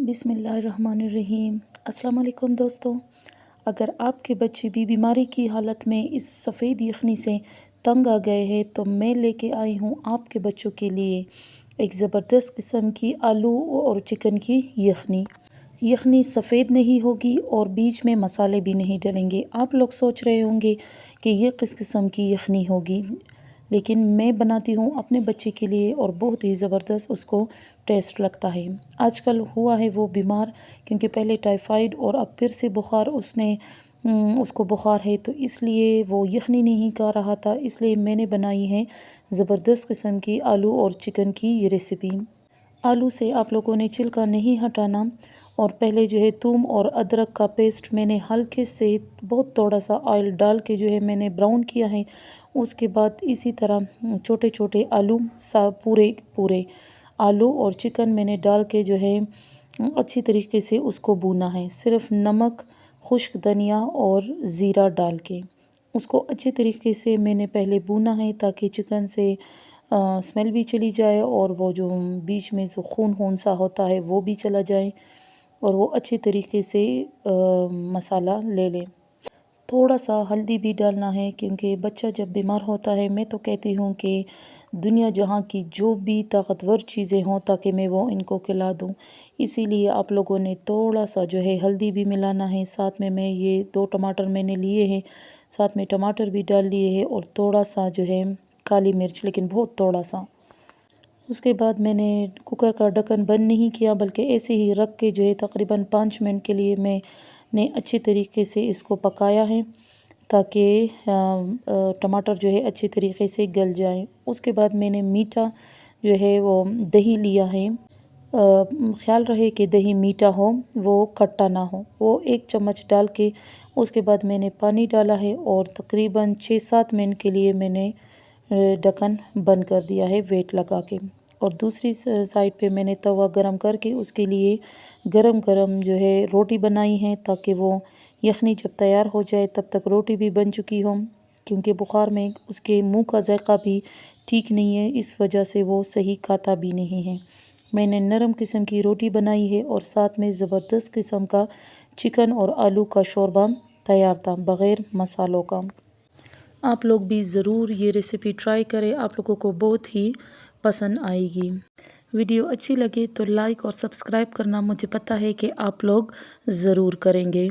بسم اللہ الرحمن الرحیم۔ السلام علیکم دوستو، اگر آپ کے بچے بھی بیماری کی حالت میں اس سفید یخنی سے تنگ آ گئے ہیں تو میں لے کے آئی ہوں آپ کے بچوں کے لیے ایک زبردست قسم کی آلو اور چکن کی یخنی۔ یخنی سفید نہیں ہوگی اور بیچ میں مسالے بھی نہیں ڈلیں گے۔ آپ لوگ سوچ رہے ہوں گے کہ یہ کس قسم کی یخنی ہوگی، لیکن میں بناتی ہوں اپنے بچے کے لیے اور بہت ہی زبردست اس کو ٹیسٹ لگتا ہے۔ آج کل ہوا ہے وہ بیمار، کیونکہ پہلے ٹائیفائیڈ اور اب پھر سے بخار اس کو بخار ہے، تو اس لیے وہ یخنی نہیں کھا رہا تھا، اس لیے میں نے بنائی ہے زبردست قسم کی آلو اور چکن کی یہ ریسیپی۔ آلو سے آپ لوگوں نے چھلکا نہیں ہٹانا، اور پہلے جو ہے تھوم اور ادرک کا پیسٹ میں نے ہلکے سے بہت تھوڑا سا آئل ڈال کے جو ہے میں نے براؤن کیا ہے۔ اس کے بعد اسی طرح چھوٹے چھوٹے آلو پورے آلو اور چکن میں نے ڈال کے جو ہے اچھی طریقے سے اس کو بھونا ہے، صرف نمک، خشک دھنیا اور زیرہ ڈال کے اس کو اچھی طریقے سے میں نے پہلے بھونا ہے، تاکہ چکن سے اسمیل بھی چلی جائے اور وہ جو بیچ میں جو خون سا ہوتا ہے وہ بھی چلا جائے اور وہ اچھی طریقے سے مسالہ لے لیں۔ تھوڑا سا ہلدی بھی ڈالنا ہے، کیونکہ بچہ جب بیمار ہوتا ہے میں تو کہتی ہوں کہ دنیا جہاں کی جو بھی طاقتور چیزیں ہوں تاکہ میں وہ ان کو کھلا دوں، اسی لیے آپ لوگوں نے تھوڑا سا جو ہے ہلدی بھی ملانا ہے۔ ساتھ میں یہ 2 ٹماٹر میں نے لیے ہیں، ساتھ میں ٹماٹر بھی ڈال لیے ہیں اور تھوڑا سا جو ہے کالی مرچ، لیکن بہت تھوڑا سا۔ اس کے بعد میں نے کوکر کا ڈھکن بند نہیں کیا، بلکہ ایسے ہی رکھ کے جو ہے تقریباً 5 منٹ کے لیے میں نے اچھی طریقے سے اس کو پکایا ہے، تاکہ ٹماٹر جو ہے اچھی طریقے سے گل جائیں۔ اس کے بعد میں نے میٹھا جو ہے وہ دہی لیا ہے، خیال رہے کہ دہی میٹھا ہو، وہ کھٹا نہ ہو، وہ 1 چمچ ڈال کے اس کے بعد میں نے پانی ڈالا ہے اور تقریباً 6-7 منٹ کے لیے میں نے ڈھکن بند کر دیا ہے ویٹ لگا کے۔ اور دوسری سائڈ پہ میں نے توا گرم کر کے اس کے لیے گرم جو ہے روٹی بنائی ہے، تاکہ وہ یخنی جب تیار ہو جائے تب تک روٹی بھی بن چکی ہو، کیونکہ بخار میں اس کے منہ کا ذائقہ بھی ٹھیک نہیں ہے، اس وجہ سے وہ صحیح کھاتا بھی نہیں ہے۔ میں نے نرم قسم کی روٹی بنائی ہے اور ساتھ میں زبردست قسم کا چکن اور آلو کا شوربہ تیار تھا، بغیر مسالوں کا۔ آپ لوگ بھی ضرور یہ ریسیپی ٹرائی کریں، آپ لوگوں کو بہت ہی پسند آئے گی۔ ویڈیو اچھی لگے تو لائک اور سبسکرائب کرنا مجھے پتہ ہے کہ آپ لوگ ضرور کریں گے۔